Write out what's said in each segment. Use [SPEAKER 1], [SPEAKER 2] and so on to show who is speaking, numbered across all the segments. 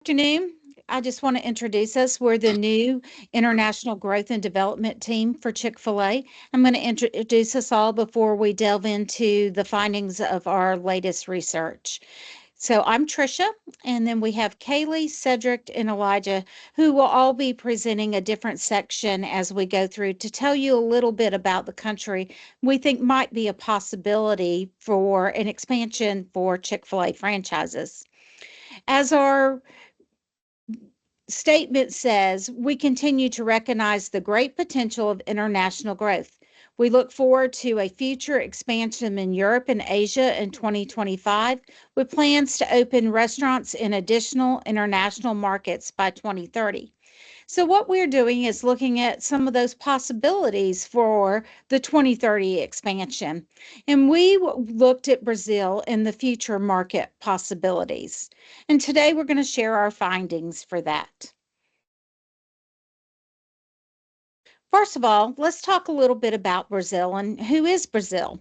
[SPEAKER 1] Afternoon. I just want to introduce us. We're the new International Growth and Development Team for Chick-fil-A. I'm going to introduce us all before we delve into the findings of our latest research. So I'm Trisha, and then we have Kaylee, Cedric, and Elijah, who will all be presenting a different section as we go through to tell you a little bit about the country we think might be a possibility for an expansion for Chick-fil-A franchises. As our statement says, we continue to recognize the great potential of international growth. We look forward to a future expansion in Europe and Asia in 2025, with plans to open restaurants in additional international markets by 2030. So, what we're doing is looking at some of those possibilities for the 2030 expansion. And we looked at Brazil and the future market possibilities. And today we're going to share our findings for that. First of all, let's talk a little bit about Brazil and who is Brazil.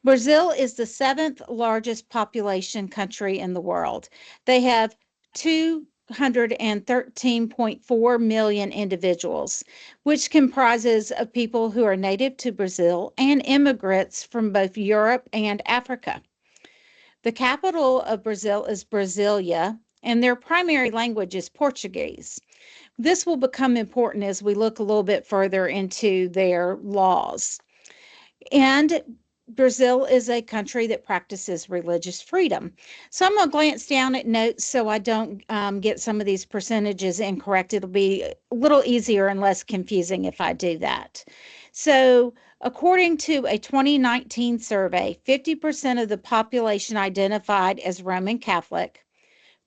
[SPEAKER 1] Brazil is the seventh largest population country in the world. They have 213.4 million individuals, which comprises of people who are native to Brazil and immigrants from both Europe and Africa. The capital of Brazil is Brasilia, and their primary language is Portuguese. This will become important as we look a little bit further into their laws. And Brazil is a country that practices religious freedom. So I'm going to glance down at notes so I don't get some of these percentages incorrect. It'll be a little easier and less confusing if I do that. So according to a 2019 survey, 50% of the population identified as Roman Catholic,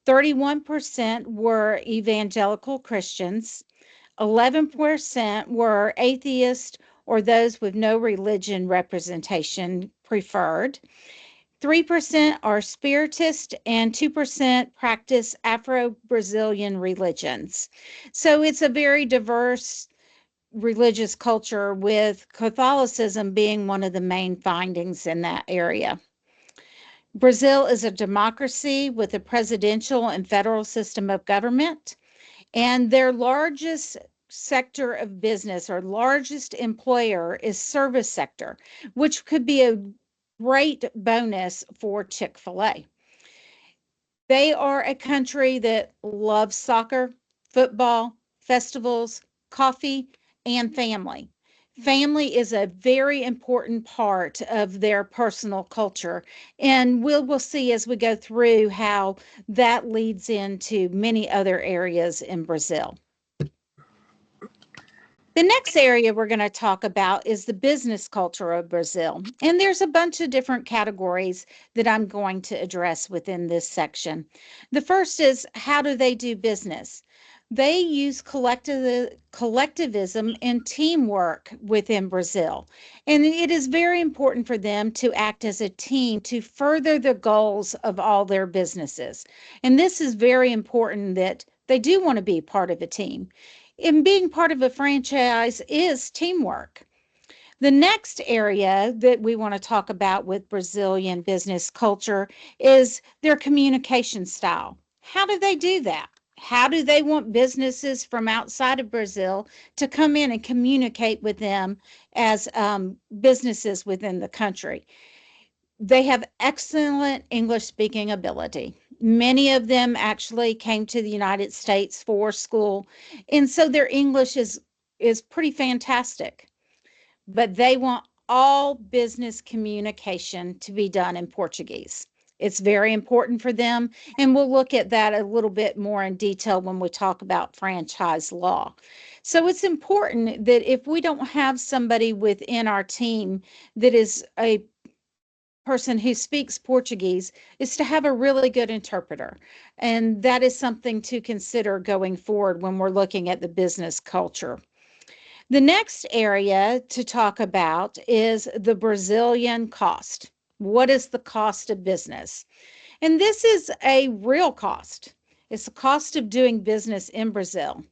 [SPEAKER 1] 31% were evangelical Christians, 11% were atheist or those with no religion representation preferred, 3% are spiritist, and 2% practice Afro-Brazilian religions. So it's a very diverse religious culture, with Catholicism being one of the main findings in that area. Brazil is a democracy with a presidential and federal system of government, and their largest sector of business or largest employer is service sector, which could be a great bonus for Chick-fil-A. They are a country that loves soccer, football, festivals, coffee, and family. Family is a very important part of their personal culture, and we'll see as we go through how that leads into many other areas in Brazil. The next area we're going to talk about is the business culture of Brazil. And there's a bunch of different categories that I'm going to address within this section. The first is, how do they do business? They use collectivism and teamwork within Brazil. And it is very important for them to act as a team to further the goals of all their businesses. And this is very important, that they do want to be part of a team. And being part of a franchise is teamwork. The next area that we want to talk about with Brazilian business culture is their communication style. How do they do that? How do they want businesses from outside of Brazil to come in and communicate with them as businesses within the country? They have excellent English speaking ability. Many of them actually came to the United States for school, and so their English is pretty fantastic. But they want all business communication to be done in Portuguese. It's very important for them, and we'll look at that a little bit more in detail when we talk about franchise law. So it's important that if we don't have somebody within our team that is a person who speaks Portuguese, is to have a really good interpreter. And that is something to consider going forward when we're looking at the business culture. The next area to talk about is the Brazilian cost. What is the cost of business? And this is a real cost. It's the cost of doing business in Brazil.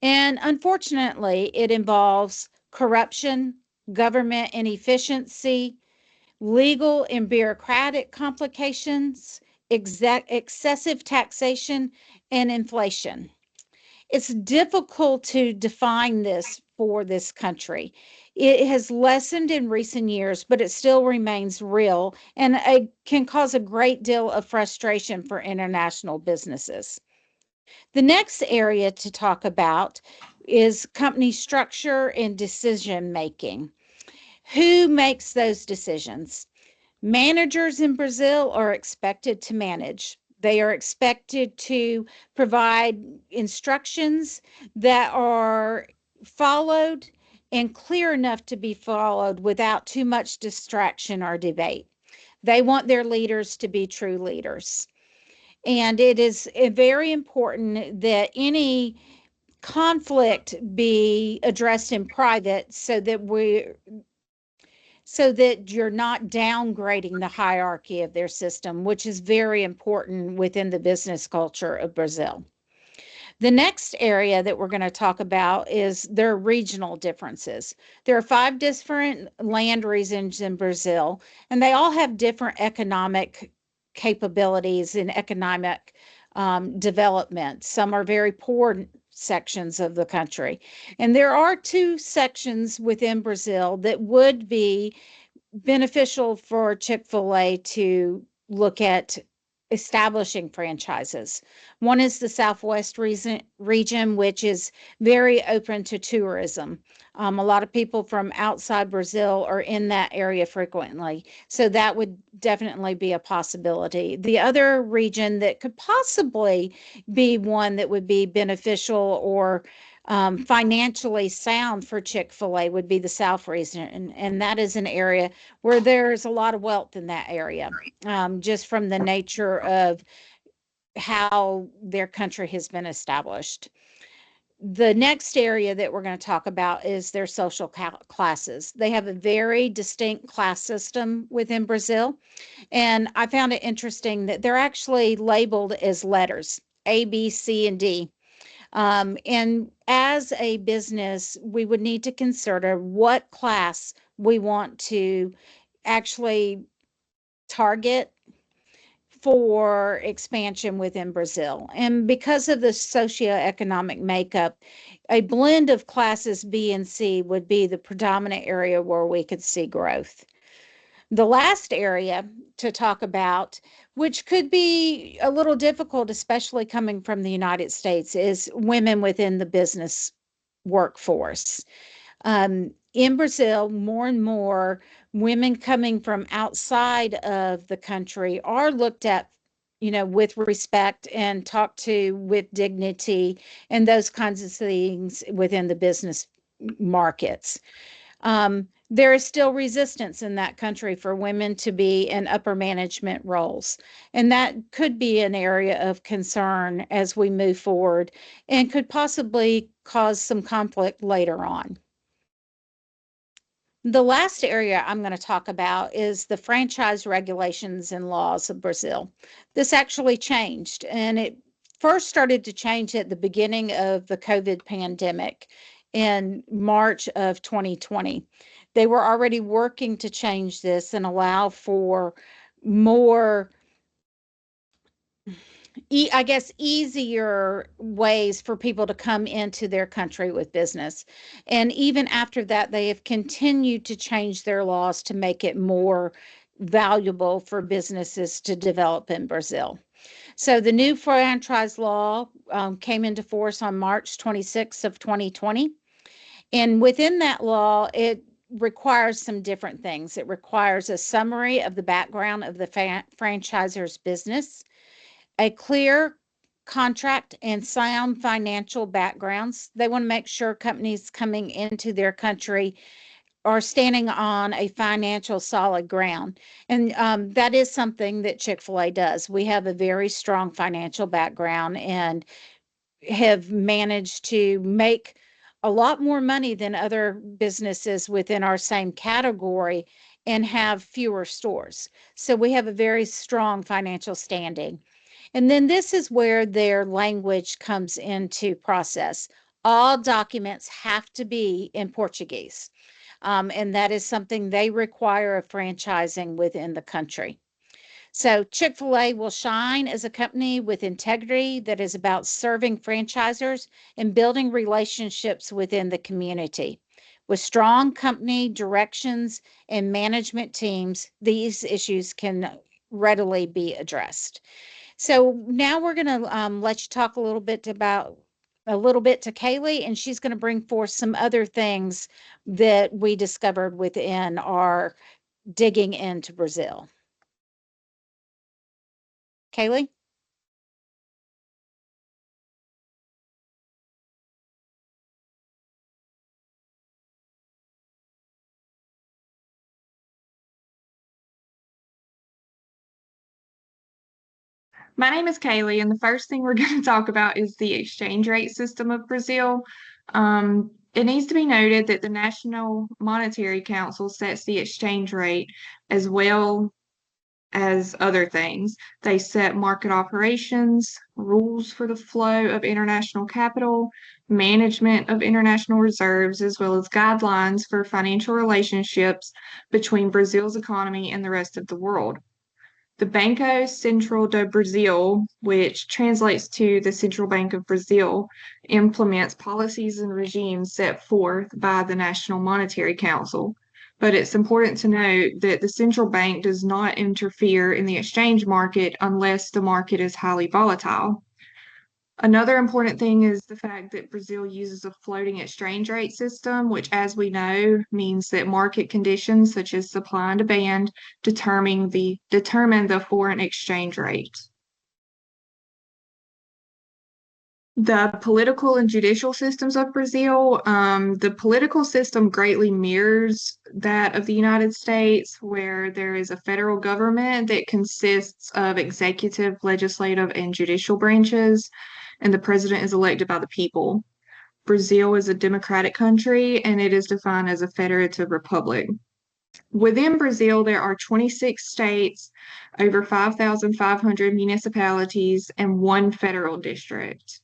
[SPEAKER 1] And unfortunately, it involves corruption, government inefficiency, legal and bureaucratic complications, excessive taxation, and inflation. It's difficult to define this for this country. It has lessened in recent years, but it still remains real and can cause a great deal of frustration for international businesses. The next area to talk about is company structure and decision making. Who makes those decisions? Managers in Brazil are expected to manage. They are expected to provide instructions that are followed and clear enough to be followed without too much distraction or debate. They want their leaders to be true leaders. And it is very important that any conflict be addressed in private so that you're not downgrading the hierarchy of their system, which is very important within the business culture of Brazil. The next area that we're going to talk about is their regional differences. There are 5 different land regions in Brazil, and they all have different economic capabilities and economic development. Some are very poor sections of the country. And there are 2 sections within Brazil that would be beneficial for Chick-fil-A to look at establishing franchises. One is the Southwest region, which is very open to tourism. A lot of people from outside Brazil are in that area frequently. So that would definitely be a possibility. The other region that could possibly be one that would be beneficial or financially sound for Chick-fil-A would be the South region. And that is an area where there's a lot of wealth in that area, just from the nature of how their country has been established. The next area that we're going to talk about is their social classes. They have a very distinct class system within Brazil. And I found it interesting that they're actually labeled as letters A, B, C, and D. And as a business, we would need to consider what class we want to actually target for expansion within Brazil. And because of the socioeconomic makeup, a blend of classes B and C would be the predominant area where we could see growth. The last area to talk about, which could be a little difficult, especially coming from the United States, is women within the business workforce. In Brazil, more and more women coming from outside of the country are looked at, with respect and talked to with dignity and those kinds of things within the business markets. There is still resistance in that country for women to be in upper management roles. And that could be an area of concern as we move forward and could possibly cause some conflict later on. The last area I'm going to talk about is the franchise regulations and laws of Brazil. This actually changed, and it first started to change at the beginning of the COVID pandemic in March of 2020. They were already working to change this and allow for more, I guess, easier ways for people to come into their country with business. And even after that, they have continued to change their laws to make it more valuable for businesses to develop in Brazil. So the new franchise law came into force on March 26th of 2020. And within that law, it requires some different things. It requires a summary of the background of the franchisor's business, a clear contract and sound financial backgrounds. They want to make sure companies coming into their country are standing on a financial solid ground. And that is something that Chick-fil-A does. We have a very strong financial background and have managed to make a lot more money than other businesses within our same category and have fewer stores. So we have a very strong financial standing. And then this is where their language comes into process. All documents have to be in Portuguese. And that is something they require of franchising within the country. So Chick-fil-A will shine as a company with integrity that is about serving franchisors and building relationships within the community. With strong company directions and management teams, these issues can readily be addressed. So now we're going to let you talk a little bit to Kaylee, and she's going to bring forth some other things that we discovered within our digging into Brazil. Kaylee?
[SPEAKER 2] My name is Kaylee, and the first thing we're going to talk about is the exchange rate system of Brazil. It needs to be noted that the National Monetary Council sets the exchange rate as well as other things. They set market operations, rules for the flow of international capital, management of international reserves, as well as guidelines for financial relationships between Brazil's economy and the rest of the world. The Banco Central do Brasil, which translates to the Central Bank of Brazil, implements policies and regimes set forth by the National Monetary Council. But it's important to note that the central bank does not interfere in the exchange market unless the market is highly volatile. Another important thing is the fact that Brazil uses a floating exchange rate system, which, as we know, means that market conditions such as supply and demand determine the foreign exchange rate. The political and judicial systems of Brazil, the political system greatly mirrors that of the United States, where there is a federal government that consists of executive, legislative, and judicial branches, and the president is elected by the people. Brazil is a democratic country, and it is defined as a federative republic. Within Brazil, there are 26 states, over 5,500 municipalities, and one federal district.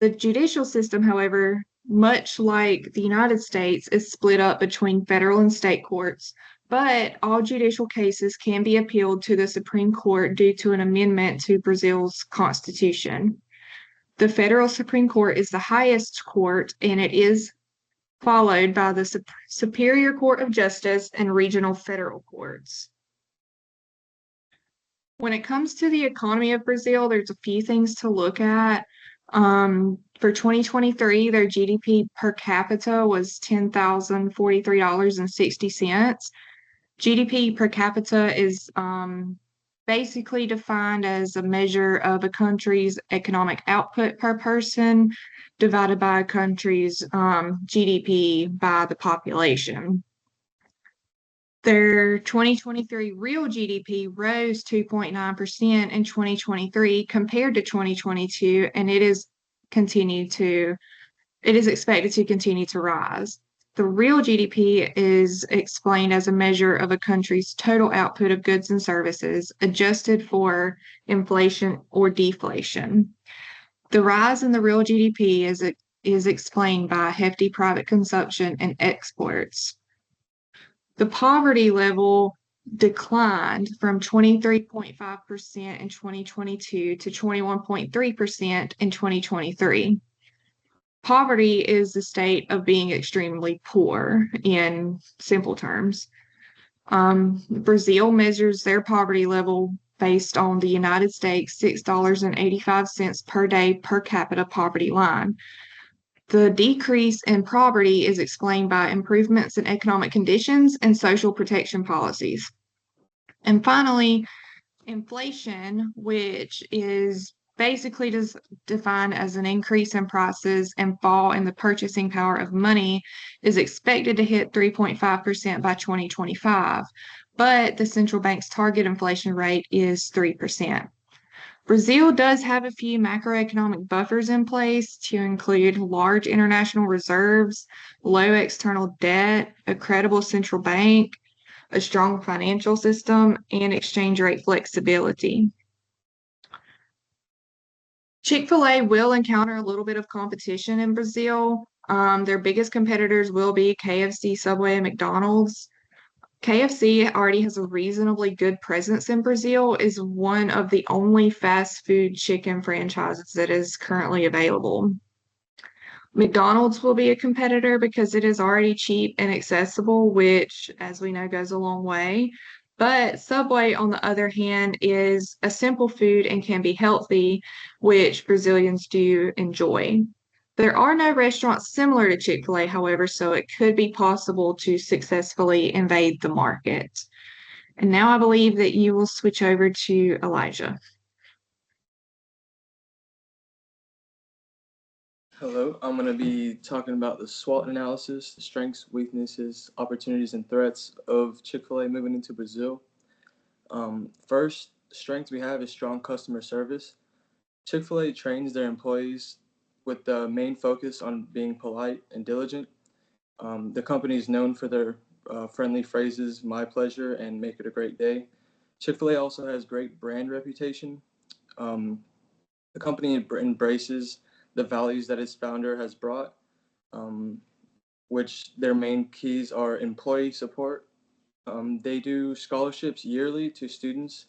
[SPEAKER 2] The judicial system, however, much like the United States, is split up between federal and state courts, but all judicial cases can be appealed to the Supreme Court due to an amendment to Brazil's constitution. The federal Supreme Court is the highest court, and it is followed by the Superior Court of Justice and regional federal courts. When it comes to the economy of Brazil, there's a few things to look at. For 2023, their GDP per capita was $10,043.60. GDP per capita is basically defined as a measure of a country's economic output per person divided by a country's GDP by the population. Their 2023 real GDP rose 2.9% in 2023 compared to 2022, and it is expected to continue to rise. The real GDP is explained as a measure of a country's total output of goods and services, adjusted for inflation or deflation. The rise in the real GDP is explained by hefty private consumption and exports. The poverty level declined from 23.5% in 2022 to 21.3% in 2023. Poverty is the state of being extremely poor in simple terms. Brazil measures their poverty level based on the United States $6.85 per day per capita poverty line. The decrease in poverty is explained by improvements in economic conditions and social protection policies. And finally, inflation, which is basically defined as an increase in prices and fall in the purchasing power of money, is expected to hit 3.5% by 2025, but the central bank's target inflation rate is 3%. Brazil does have a few macroeconomic buffers in place to include large international reserves, low external debt, a credible central bank, a strong financial system, and exchange rate flexibility. Chick-fil-A will encounter a little bit of competition in Brazil. Their biggest competitors will be KFC, Subway, and McDonald's. KFC already has a reasonably good presence in Brazil, is one of the only fast food chicken franchises that is currently available. McDonald's will be a competitor because it is already cheap and accessible, which, as we know, goes a long way. But Subway, on the other hand, is a simple food and can be healthy, which Brazilians do enjoy. There are no restaurants similar to Chick-fil-A, however, so it could be possible to successfully invade the market. And now I believe that you will switch over to Elijah.
[SPEAKER 3] Hello, I'm going to be talking about the SWOT analysis, the strengths, weaknesses, opportunities, and threats of Chick-fil-A moving into Brazil. First strength we have is strong customer service. Chick-fil-A trains their employees with the main focus on being polite and diligent. The company is known for their friendly phrases, my pleasure, and make it a great day. Chick-fil-A also has great brand reputation. Um, the company embraces the values that its founder has brought, um, which their main keys are employee support. They do scholarships yearly to students,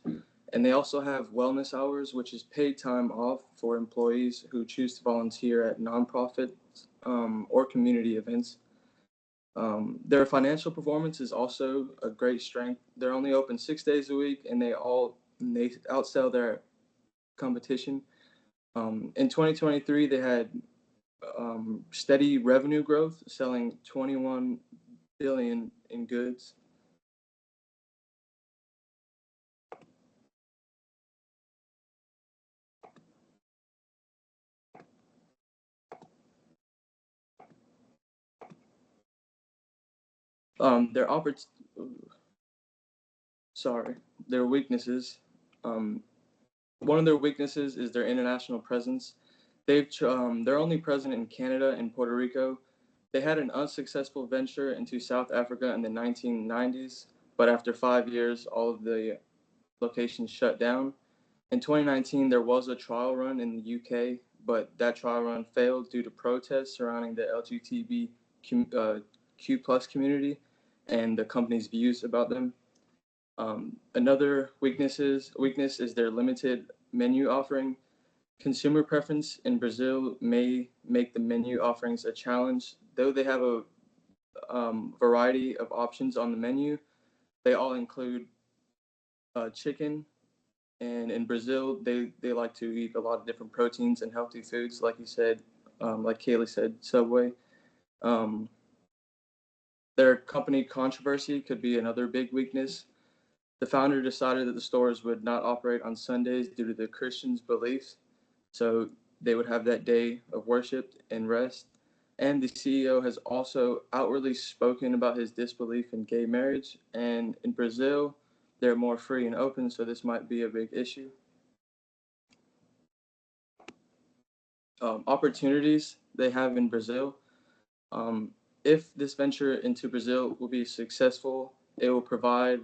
[SPEAKER 3] and they also have wellness hours, which is paid time off for employees who choose to volunteer at nonprofits or community events. Their financial performance is also a great strength. They're only open 6 days a week, and they outsell their competition. In 2023, they had steady revenue growth, selling 21 billion in goods. Their sorry, their weaknesses. Um, One of their weaknesses is their international presence. They're only present in Canada and Puerto Rico. They had an unsuccessful venture into South Africa in the 1990s, but after 5 years, all of the locations shut down. In 2019, there was a trial run in the UK, but that trial run failed due to protests surrounding the LGBTQ plus community and the company's views about them. Another weakness is their limited menu offering. Consumer preference in Brazil may make the menu offerings a challenge. Though they have a variety of options on the menu, they all include chicken. And in Brazil, they like to eat a lot of different proteins and healthy foods, like you said, like Kaylee said, Subway. Um, their company controversy could be another big weakness. The founder decided that the stores would not operate on Sundays due to the Christians' beliefs, so they would have that day of worship and rest. And the CEO has also outwardly spoken about his disbelief in gay marriage. And in Brazil, they're more free and open, so this might be a big issue. Opportunities they have in Brazil. Um, if this venture into Brazil will be successful, it will provide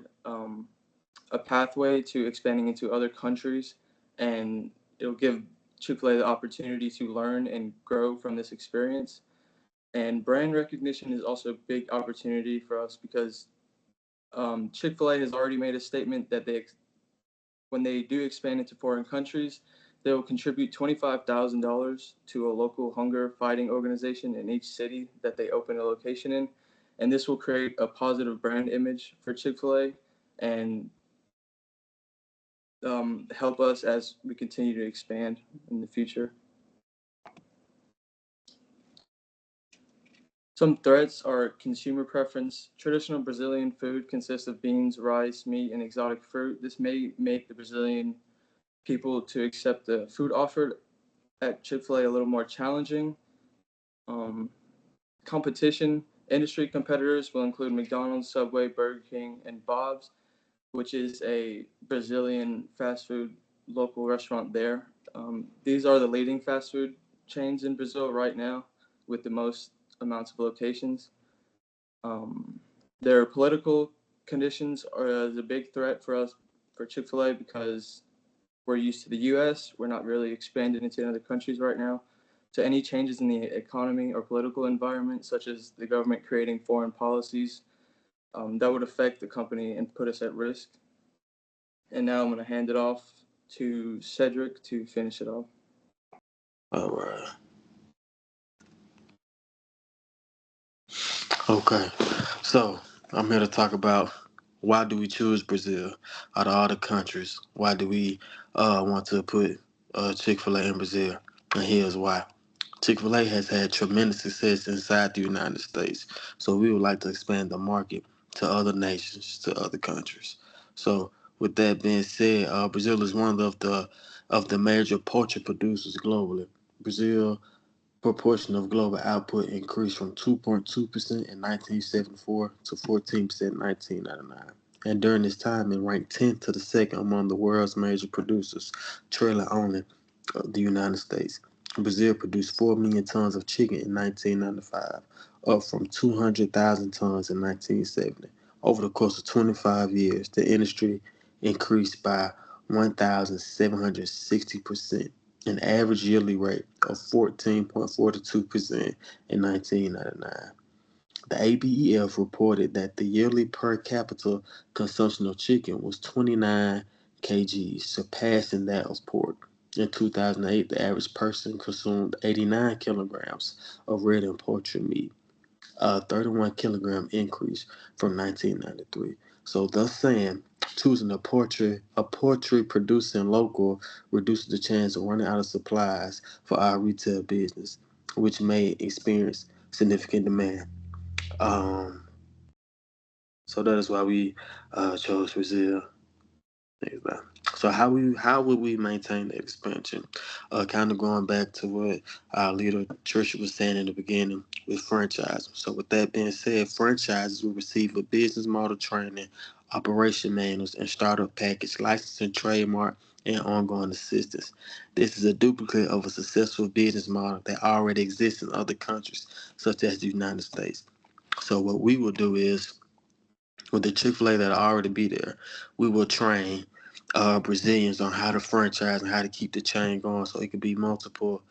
[SPEAKER 3] a pathway to expanding into other countries, and it'll give Chick-fil-A the opportunity to learn and grow from this experience. And brand recognition is also a big opportunity for us because Chick-fil-A has already made a statement that when they do expand into foreign countries, they will contribute $25,000 to a local hunger fighting organization in each city that they open a location in. And this will create a positive brand image for Chick-fil-A and help us as we continue to expand in the future. Some threats are consumer preference. Traditional Brazilian food consists of beans, rice, meat, and exotic fruit. This may make the Brazilian people to accept the food offered at Chick-fil-A a little more challenging. Um, Competition. Industry competitors will include McDonald's, Subway, Burger King, and Bob's, which is a Brazilian fast food local restaurant there. These are the leading fast food chains in Brazil right now with the most amounts of locations. Um, their political conditions are a big threat for us, for Chick-fil-A, because we're used to the US. We're not really expanding into other countries right now. So any changes in the economy or political environment, such as the government creating foreign policies, that would affect the company and put us at risk. And now I'm going to hand it off to Cedric to finish it off.
[SPEAKER 4] All right. Okay. So I'm here to talk about why do we choose Brazil out of all the countries? Why do we want to put Chick-fil-A in Brazil? And here's why. Chick-fil-A has had tremendous success inside the United States. So we would like to expand the market to other nations, to other countries. So with that being said, Brazil is one of the major poultry producers globally. Brazil proportion of global output increased from 2.2% in 1974 to 14% in 1999. And during this time, it ranked 10th to the second among the world's major producers, trailing only the United States. Brazil produced 4 million tons of chicken in 1995, up from 200,000 tons in 1970. Over the course of 25 years, the industry increased by 1,760%, an average yearly rate of 14.42% in 1999. The ABEF reported that the yearly per capita consumption of chicken was 29 kgs, surpassing that of pork. In 2008, the average person consumed 89 kilograms of red and poultry meat, a 31 kilogram increase from 1993. So, thus saying, choosing a poultry producing local reduces the chance of running out of supplies for our retail business, which may experience significant demand. Um, so that is why we chose Brazil. So how would we maintain the expansion? Kind of going back to what our leader Trisha was saying in the beginning with franchise. So with that being said, franchises will receive a business model training, operation manuals, and startup package, licensing, trademark, and ongoing assistance. This is a duplicate of a successful business model that already exists in other countries, such as the United States. So what we will do is, with the Chick-fil-A that already be there, we will train Brazilians on how to franchise and how to keep the chain going, so it could be multiple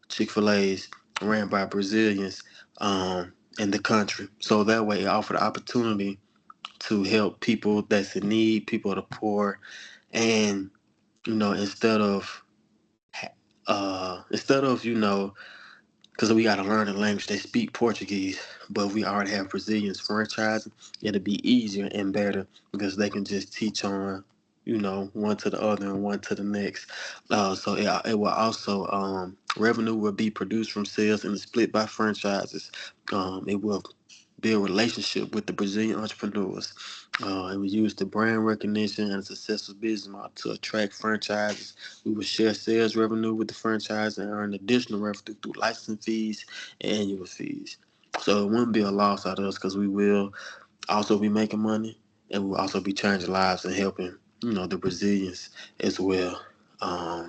[SPEAKER 4] Chick-fil-A's ran by Brazilians in the country. So that way it offer the opportunity to help people that's in need, people that are poor, and instead of because we got to learn the language. They speak Portuguese, but we already have Brazilians franchising. It'll be easier and better because they can just teach on, one to the other and one to the next. So it will also, revenue will be produced from sales and split by franchises. It will build relationship with the Brazilian entrepreneurs. And we use the brand recognition and successful business model to attract franchises. We will share sales revenue with the franchise and earn additional revenue through license fees and annual fees. So it wouldn't be a loss out of us because we will also be making money and we'll also be changing lives and helping, the Brazilians as well. So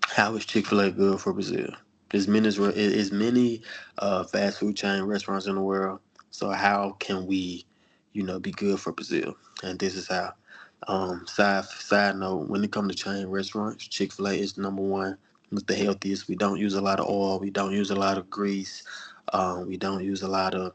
[SPEAKER 4] how is Chick-fil-A good for Brazil? There's many fast food chain restaurants in the world. So how can we, be good for Brazil? And this is how. Side note, when it comes to chain restaurants, Chick-fil-A is number one. It's the healthiest. We don't use a lot of oil. We don't use a lot of grease. We don't use a lot of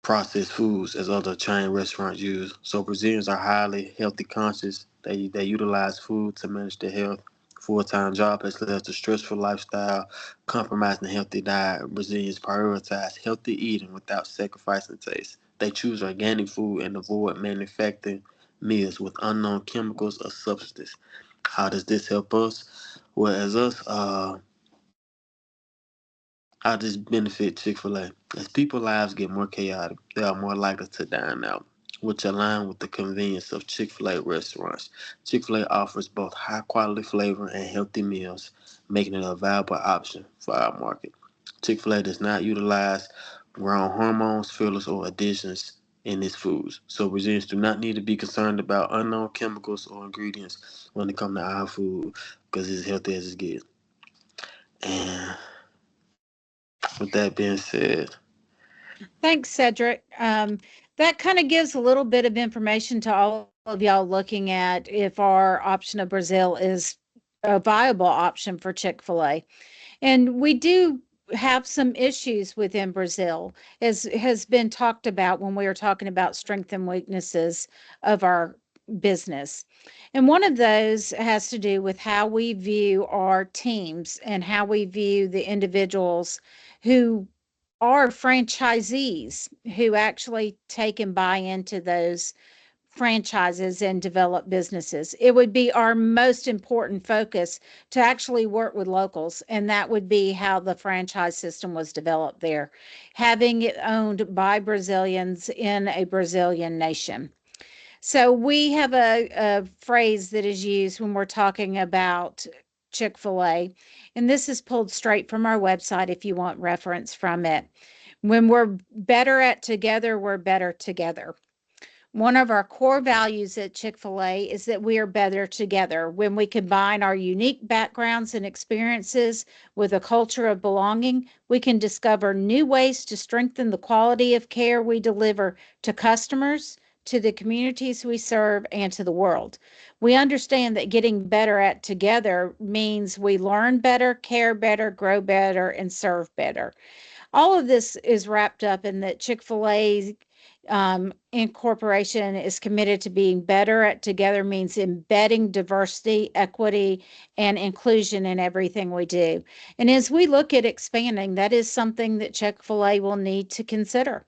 [SPEAKER 4] processed foods as other chain restaurants use. So Brazilians are highly healthy conscious. They utilize food to manage their health. Full-time job has led to stressful lifestyle, compromising a healthy diet. Brazilians prioritize healthy eating without sacrificing taste. They choose organic food and avoid manufactured meals with unknown chemicals or substances. How does this help us? Well, as us, how does benefit Chick-fil-A? As people's lives get more chaotic, they are more likely to dine out, which align with the convenience of Chick-fil-A restaurants. Chick-fil-A offers both high-quality flavor and healthy meals, making it a valuable option for our market. Chick-fil-A does not utilize grown hormones, fillers, or additions in its foods, so Brazilians do not need to be concerned about unknown chemicals or ingredients when it comes to our food because it's healthy as it gets. And with that being said,
[SPEAKER 1] Thanks, Cedric. That kind of gives a little bit of information to all of y'all looking at if our option of Brazil is a viable option for Chick-fil-A. And we do have some issues within Brazil, as has been talked about when we were talking about strengths and weaknesses of our business. And one of those has to do with how we view our teams and how we view the individuals who are franchisees who actually take and buy into those franchises and develop businesses. It would be our most important focus to actually work with locals, and that would be how the franchise system was developed there, having it owned by Brazilians in a Brazilian nation. So we have a phrase that is used when we're talking about Chick-fil-A, and this is pulled straight from our website if you want reference from it. When we're better at together, we're better together. One of our core values at Chick-fil-A is that we are better together. When we combine our unique backgrounds and experiences with a culture of belonging, we can discover new ways to strengthen the quality of care we deliver to customers, to the communities we serve, and to the world. We understand that getting better at together means we learn better, care better, grow better, and serve better. All of this is wrapped up in that Chick-fil-A incorporation is committed to being better at together means embedding diversity, equity, and inclusion in everything we do. And as we look at expanding, that is something that Chick-fil-A will need to consider.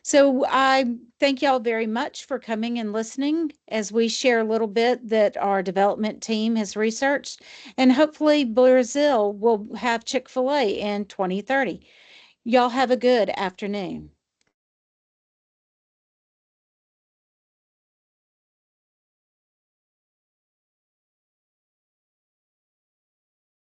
[SPEAKER 1] So I thank y'all very much for coming and listening as we share a little bit that our development team has researched, and hopefully Brazil will have Chick-fil-A in 2030. Y'all have a good afternoon.